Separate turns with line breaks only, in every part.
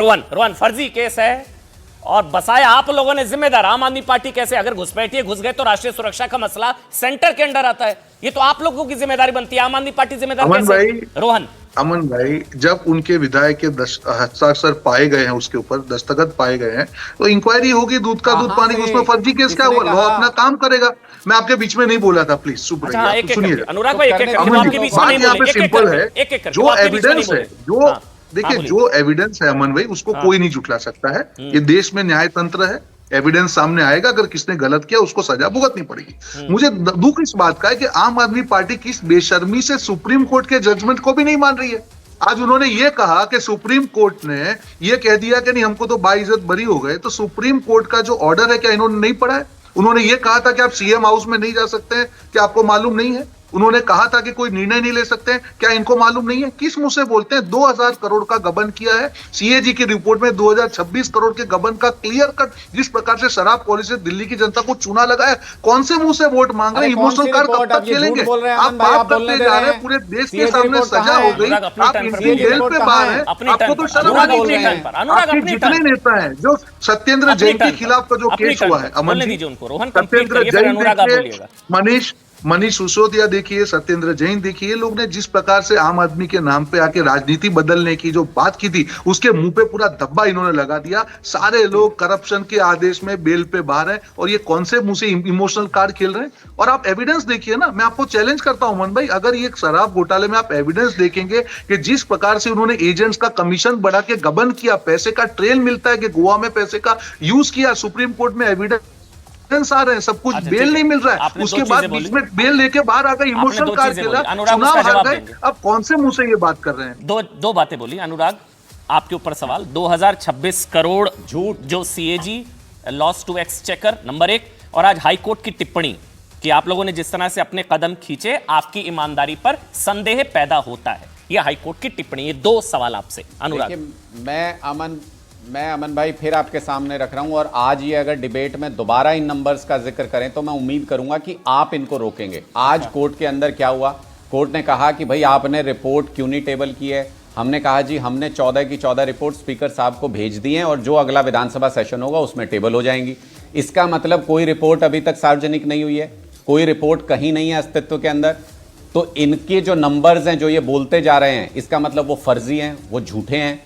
रोहन रोहन फर्जी केस है और बसाया आप लोगों ने जिम्मेदार। आम आदमी पार्टी कैसे अगर घुसपैठिए घुस गए तो राष्ट्रीय सुरक्षा का मसला सेंटर के अंडर आता है। ये तो आप लोगों की जिम्मेदारी बनती है। आम आदमी पार्टी जिम्मेदार कैसे? रोहन
अमन भाई, जब उनके विधायक के हस्ताक्षर पाए गए हैं, उसके ऊपर दस्तखत पाए गए हैं, तो इंक्वायरी होगी। दूध का दूध पानी, उसमें फर्जी केस क्या हुआ? लॉ अपना काम करेगा। मैं आपके बीच में नहीं बोला था, प्लीज चुप रहिए, सुनिए।
अनुराग भाई
यहाँ पे सिंपल है, जो एविडेंस है, जो देखिए जो एविडेंस है अमन भाई, उसको कोई नहीं जुटला सकता है। ये देश में न्याय तंत्र है, एविडेंस सामने आएगा। अगर किसने गलत किया उसको सजा भुगतनी पड़ेगी। मुझे दुख इस बात का है कि आम आदमी पार्टी किस बेशर्मी से सुप्रीम कोर्ट के जजमेंट को भी नहीं मान रही है। आज उन्होंने ये कहा कि सुप्रीम कोर्ट ने ये कह दिया कि नहीं, हमको तो बाइज्जत बरी हो गए। तो सुप्रीम कोर्ट का जो ऑर्डर है, क्या इन्होंने नहीं पढ़ा है? उन्होंने ये कहा था कि आप सीएम हाउस में नहीं जा सकते हैं, क्या आपको मालूम नहीं है? उन्होंने कहा था कि कोई निर्णय नहीं ले सकते हैं, क्या इनको मालूम नहीं है? किस मुंह से बोलते हैं? 2000 करोड़ का गबन किया है। सीएजी की रिपोर्ट में 2026 करोड़ के गबन का क्लियर कट, जिस प्रकार से शराब पॉलिसी दिल्ली की जनता को चूना लगा है, कौन से मुंह से वोट मांग रहे हैं? इमोशनल कार्ड कब तक खेलेंगे? आप बात करते जा रहे हैं, पूरे देश के सामने सजा हो गई, आप इंडियन जेल पे बाहर हैं, आपको तो शर्म आनी चाहिए। आपके जितने नेता हैं, जो सत्येंद्र जैन के खिलाफ का जो केस हुआ है, अमन जी, सत्येंद्र जैन देखिए, मनीष सिसोदिया देखिए, सत्येंद्र जैन देखिए, लोग ने जिस प्रकार से आम आदमी के नाम पे आके राजनीति बदलने की जो बात की थी, उसके मुंह पे पूरा धब्बा इन्होंने लगा दिया। सारे लोग करप्शन के आदेश में बेल पे बाहर हैं, और ये कौन से मुंह से इमोशनल कार्ड खेल रहे हैं? और आप एविडेंस देखिए ना। मैं आपको चैलेंज करता हूं मन भाई, अगर ये शराब घोटाले में आप एविडेंस देखेंगे कि जिस प्रकार से उन्होंने एजेंट्स का कमीशन बढ़ा के गबन किया, पैसे का ट्रेल मिलता है कि गोवा में पैसे का यूज किया, सुप्रीम कोर्ट में एविडेंस आ रहे हैं, सब कुछ बेल नहीं मिल रहा है। उसके बाद बीच में बेल लेके बाहर आ गए, इमोशनल कार्ड खेला, चुनाव हार गए। अब कौन से मुंह से ये बात कर रहे हैं?
दो बातें बोली अनुराग, आपके ऊपर सवाल। 2026 करोड़ झूठ जो CAG loss to exchequer, number 1, और आज हाईकोर्ट की टिप्पणी कि आप लोगों ने जिस तरह से अपने कदम खींचे, आपकी ईमानदारी पर संदेह पैदा होता है। यह हाईकोर्ट की टिप्पणी। ये 2 सवाल आपसे अनुराग।
मैं अमन भाई फिर आपके सामने रख रहा हूं, और आज ये अगर डिबेट में दोबारा इन नंबर्स का जिक्र करें तो मैं उम्मीद करूंगा कि आप इनको रोकेंगे। आज कोर्ट के अंदर क्या हुआ? कोर्ट ने कहा कि भाई आपने रिपोर्ट क्यों नहीं टेबल की है। हमने कहा जी हमने 14 की 14 रिपोर्ट स्पीकर साहब को भेज दी हैं, और जो अगला विधानसभा सेशन होगा उसमें टेबल हो जाएंगी। इसका मतलब कोई रिपोर्ट अभी तक सार्वजनिक नहीं हुई है, कोई रिपोर्ट कहीं नहीं है अस्तित्व के अंदर। तो इनके जो नंबर्स हैं, जो ये बोलते जा रहे हैं, इसका मतलब वो फर्जी हैं, वो झूठे हैं।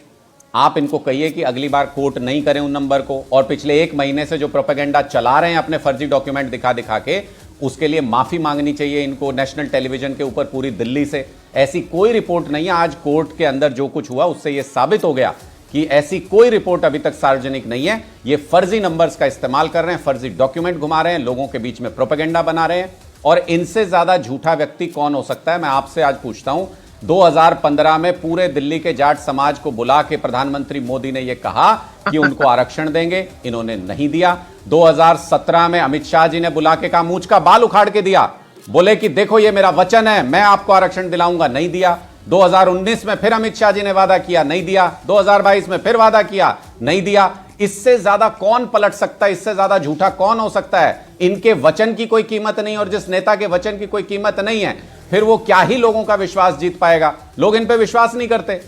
आप इनको कहिए कि अगली बार कोर्ट नहीं करें उन नंबर को, और पिछले 1 महीने से जो प्रोपेगेंडा चला रहे हैं अपने फर्जी डॉक्यूमेंट दिखा दिखा के, उसके लिए माफी मांगनी चाहिए इनको नेशनल टेलीविजन के ऊपर पूरी दिल्ली से। ऐसी कोई रिपोर्ट नहीं है। आज कोर्ट के अंदर जो कुछ हुआ उससे यह साबित हो गया कि ऐसी कोई रिपोर्ट अभी तक सार्वजनिक नहीं है। ये फर्जी नंबर्स का इस्तेमाल कर रहे हैं, फर्जी डॉक्यूमेंट घुमा रहे हैं, लोगों के बीच में प्रोपेगेंडा बना रहे हैं। और इनसे ज्यादा झूठा व्यक्ति कौन हो सकता है? मैं आपसे आज पूछता हूं। 2015 में पूरे दिल्ली के जाट समाज को बुला के प्रधानमंत्री मोदी ने यह कहा कि उनको आरक्षण देंगे, इन्होंने नहीं दिया। 2017 में अमित शाह जी ने बुला के कहा, मूंछ का बाल उखाड़ के दिया, बोले कि देखो ये मेरा वचन है, मैं आपको आरक्षण दिलाऊंगा, नहीं दिया। 2019 में फिर अमित शाह जी ने वादा किया, नहीं दिया। 2022 में फिर वादा किया, नहीं दिया। इससे ज्यादा कौन पलट सकता है? इससे ज्यादा झूठा कौन हो सकता है? इनके वचन की कोई कीमत नहीं, और जिस नेता के वचन की कोई कीमत नहीं है, फिर वो क्या ही लोगों का विश्वास जीत पाएगा? लोग इन पे विश्वास नहीं करते।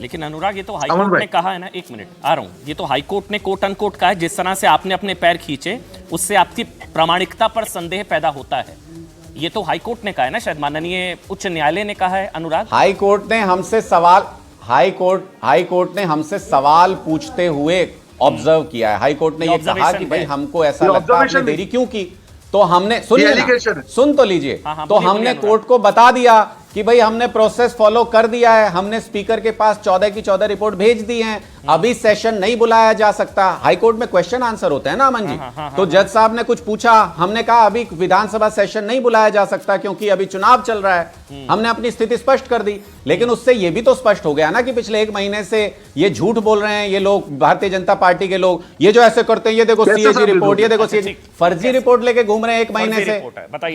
लेकिन अनुराग, ये तो हाईकोर्ट ने कहा है ना, 1 मिनट आ रहा हूं, ये तो हाईकोर्ट ने कोट अनकोट कहा है, जिस तरह से आपने अपने पैर खींचे उससे आपकी प्रामाणिकता पर संदेह पैदा होता है। ये तो हाईकोर्ट ने कहा है ना, शायद माननीय उच्च न्यायालय ने कहा है। अनुराग,
हाईकोर्ट ने हमसे सवाल पूछते हुए ऑब्जर्व किया है। हाईकोर्ट ने यह कहा कि भाई हमको ऐसा लगता है आपने देरी क्यों की। तो हमने सुन तो लीजिए। तो हमने कोर्ट को बता दिया कि भाई हमने प्रोसेस फॉलो कर दिया है, हमने स्पीकर के पास 14 की 14 रिपोर्ट भेज दी हैं, अभी सेशन नहीं बुलाया जा सकता। हाईकोर्ट में क्वेश्चन आंसर होते हैं ना अमन जी। तो जज साहब ने कुछ पूछा, हमने कहा अभी विधानसभा सेशन नहीं बुलाया जा सकता क्योंकि अभी चुनाव चल रहा है। हमने अपनी स्थिति स्पष्ट कर दी। लेकिन उससे यह भी तो स्पष्ट हो गया ना कि पिछले 1 महीने से ये झूठ बोल रहे हैं ये लोग, भारतीय जनता पार्टी के लोग। ये जो ऐसे करते हैं, ये देखो सीएजी रिपोर्ट, ये देखो सीएजी फर्जी रिपोर्ट लेके घूम रहे हैं 1 महीने से।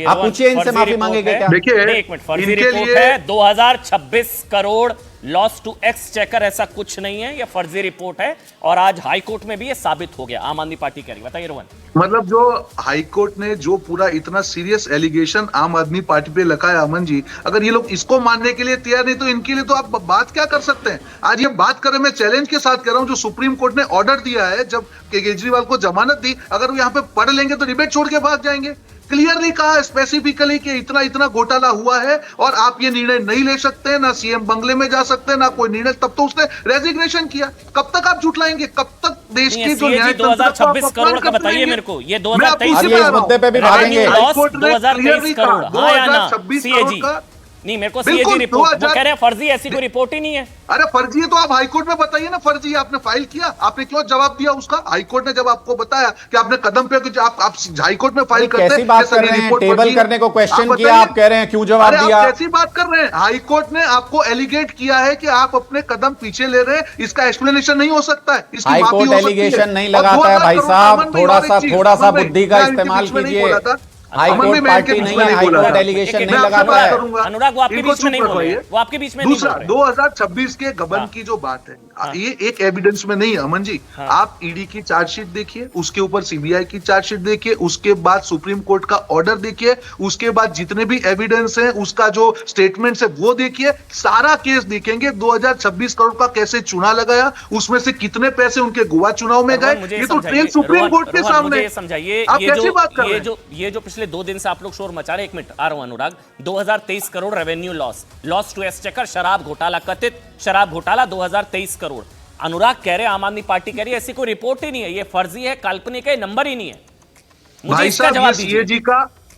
आप पूछिए इनसे माफी मांगेंगे क्या?
देखिए, 1 मिनट, फर्जी रिपोर्ट है 2026 करोड़ लॉस टू एक्सचेकर ऐसा कुछ नहीं है, यह फर्जी रिपोर्ट है और आज हाई कोर्ट में भी ये साबित हो गया। आम आदमी पार्टी कह रही, बताइए रोहन।
मतलब जो हाई कोर्ट ने जो पूरा इतना सीरियस एलिगेशन आम आदमी पार्टी पे लगाया, अमन जी, अगर ये लोग इसको मानने के लिए तैयार नहीं तो इनके लिए तो आप बात क्या कर सकते हैं। आज ये बात करें, मैं चैलेंज के साथ कह रहा हूं, जो सुप्रीम कोर्ट ने ऑर्डर दिया है जब केजरीवाल को जमानत दी, अगर वो यहाँ पे पढ़ लेंगे तो डिबेट छोड़ के भाग जाएंगे। क्लियरली कहा स्पेसिफिकली कि इतना इतना घोटाला हुआ है और आप ये निर्णय नहीं ले सकते, ना सीएम बंगले में जा सकते हैं, ना कोई निर्णय। तब तो उसने रेजिग्नेशन किया। कब तक आप झुटलाएंगे? कब तक देश की जो न्याय
2026 करोड़ का बताइए मेरे को, ये 2023
अब ये इस मुद्दे पे भी भागेंगे।
2023 करोड़, हाँ या ना?
2026
सीएजी
करोड़ का
नहीं, मेरे को सीएजी रिपोर्ट, वो कह रहे हैं फर्जी, ऐसी कोई रिपोर्ट ही नहीं है।
अरे फर्जी है तो आप हाईकोर्ट में बताइए ना, फर्जी है आपने फाइल किया, आपने क्यों जवाब दिया उसका? हाईकोर्ट ने जब आपको बताया कि आपने कदम पे कुछ आप हाईकोर्ट में फाइल करते हैं,
कैसी बात कर रहे हैं? टेबल करने को क्वेश्चन किया, आप कह रहे हैं क्यों जवाब दिया?
कैसी बात कर रहे हैं? हाईकोर्ट ने आपको एलिगेट किया है कि आप अपने कदम पीछे ले रहे हैं, इसका एक्सप्लेनेशन नहीं हो सकता है।
हाईकोर्ट एलिगेशन नहीं लगाता है भाई साहब, थोड़ा सा बुद्धि का इस्तेमाल कीजिए। हाईकोर्ट पार्टी नहीं है, हाईकोर्ट एलिगेशन नहीं लगाता है।
अनुराग, वो आपके बीच में नहीं बोल रहे, वो आपके बीच में नहीं बोल रहे।
2026 के गबन की जो बात है, ये एक एविडेंस में नहीं है अमन जी। आप ईडी की चार्जशीट देखिए, उसके ऊपर सीबीआई की चार्जशीट देखिए, उसके बाद सुप्रीम कोर्ट का ऑर्डर देखिए, उसके बाद जितने भी एविडेंस हैं, उसका जो स्टेटमेंट है वो देखिए, सारा केस देखेंगे। 2026 करोड़ का कैसे चुना लगाया, उसमें से कितने पैसे उनके गोवा चुनाव में गए, ये तो ट्रेल सुप्रीम कोर्ट के सामने।
समझाइए,
आप कैसी बात कर रहे हैं?
ये जो पिछले 2 दिन से आप लोग शोर मचा रहे, 1 मिनट आ रहा हूं Anurag. 2023 crore revenue loss to exchequer, शराब घोटाला, कथित शराब घोटाला 2023 करोड़। अनुराग कह रहे, आम आदमी पार्टी कह रही है ऐसी कोई रिपोर्ट ही नहीं है, ये फर्जी है, काल्पनिक है, नंबर ही नहीं है। मुझे इसका जवाब दीजिए।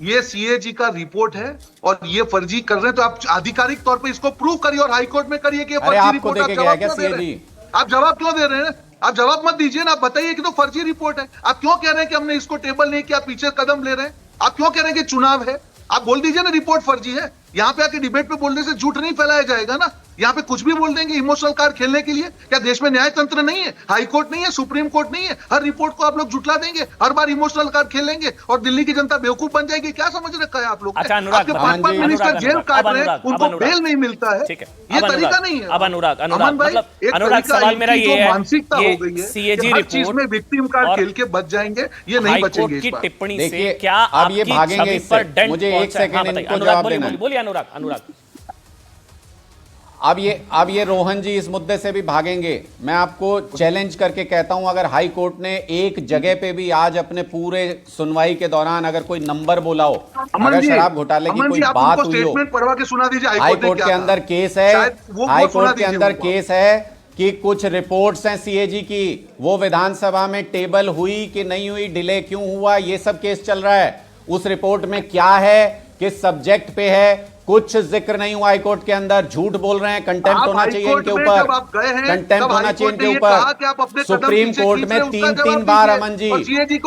ये सीएजी का रिपोर्ट है और ये फर्जी कर रहे हैं, तो आप आधिकारिक तौर पे इसको प्रूव करिए और हाईकोर्ट में करिए कि फर्जी रिपोर्ट। आप जवाब क्यों दे रहे हैं? आप जवाब मत दीजिए ना, आप बताइए कि तो फर्जी रिपोर्ट है। आप क्यों कह रहे हैं कि हमने इसको टेबल नहीं किया, पीछे कदम ले रहे हैं? आप क्यों कह रहे हैं कि चुनाव है? आप बोल दीजिए ना रिपोर्ट फर्जी है। यहाँ पे आके डिबेट पे बोलने से झूठ नहीं फैलाया जाएगा ना। यहाँ पे कुछ भी बोल देंगे इमोशनल कार्ड खेलने के लिए। क्या देश में न्याय तंत्र नहीं है? हाई कोर्ट नहीं है, सुप्रीम कोर्ट नहीं है? हर रिपोर्ट को आप लोग झुटला देंगे, हर बार इमोशनल कार्ड खेलेंगे और दिल्ली की जनता बेवकूफ बन जाएगी। क्या समझ रखा है आप लोग?
अच्छा अनुराग,
आपके 5 मिनिस्टर जेल काट रहे हैं, उनको बेल नहीं मिलता है। ये तरीका नहीं है।
अब अनुराग सवाल मेरा ये है,
मानसिकता हो गई है,
सीएजी
हर चीज में विक्टिम कार्ड खेल के बच जाएंगे, ये नहीं बचेंगे।
की टिप्पणी से
देखिए,
क्या
अब ये
आपकी
भागेंगे
छवि पर डेंट
मुझे एक सेकंड इनको
अनुराग
जवाब देना है।
बोलिए अनुराग।
अब ये रोहन जी इस मुद्दे से भी भागेंगे। मैं आपको चैलेंज करके कहता हूं, अगर हाई कोर्ट ने एक जगह पे भी आज अपने पूरे सुनवाई के दौरान अगर कोई नंबर बोला हो, अगर शराब घोटाले की कोई बात हुई हो,
पढ़वा के सुना दीजिए।
हाई कोर्ट के अंदर केस है, हाई कोर्ट के अंदर केस है कि कुछ रिपोर्ट्स हैं सीएजी की, वो विधानसभा में टेबल हुई कि नहीं हुई, डिले क्यों हुआ, ये सब केस चल रहा है। उस रिपोर्ट में क्या है, किस सब्जेक्ट पे है, कुछ जिक्र नहीं हुआ। हाईकोर्ट के अंदर झूठ बोल रहे हैं, कंटेम्प्ट होना चाहिए इनके ऊपर, कंटेम्प्ट होना चाहिए इनके ऊपर। सुप्रीम कोर्ट में 3 बार अमन जी,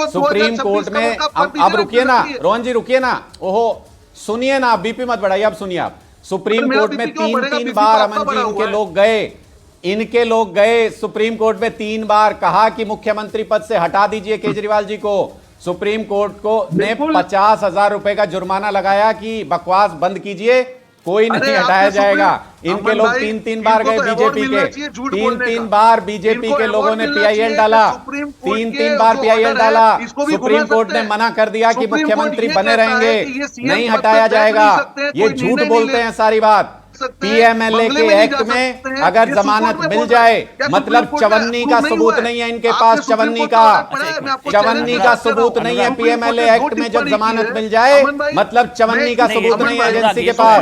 सुप्रीम कोर्ट में, अब रुकिए ना रोहन जी, रुकिए ना, ओहो सुनिए ना, बीपी मत बढ़ाइए, अब सुनिए आप। सुप्रीम कोर्ट में 3 बार अमन जी इनके लोग गए सुप्रीम कोर्ट में 3 बार, कहा कि मुख्यमंत्री पद से हटा दीजिए केजरीवाल जी को। सुप्रीम कोर्ट को ने 50,000 रुपए का जुर्माना लगाया कि बकवास बंद कीजिए, कोई नहीं हटाया जाएगा। इनके लोग 3 बार गए बीजेपी के, 3 बार बीजेपी के लोगों ने पीआईएल डाला, 3 बार पीआईएल डाला। सुप्रीम कोर्ट ने मना कर दिया कि मुख्यमंत्री बने रहेंगे, नहीं हटाया जाएगा। ये झूठ बोलते हैं सारी बात। पीएमएलए के एक्ट में अगर जमानत मिल जाए, मतलब चवन्नी का सबूत नहीं है इनके पास, चवन्नी का सबूत नहीं है। पीएमएलए एक्ट में जब जमानत मिल जाए, मतलब चवन्नी का सबूत नहीं है एजेंसी के पास।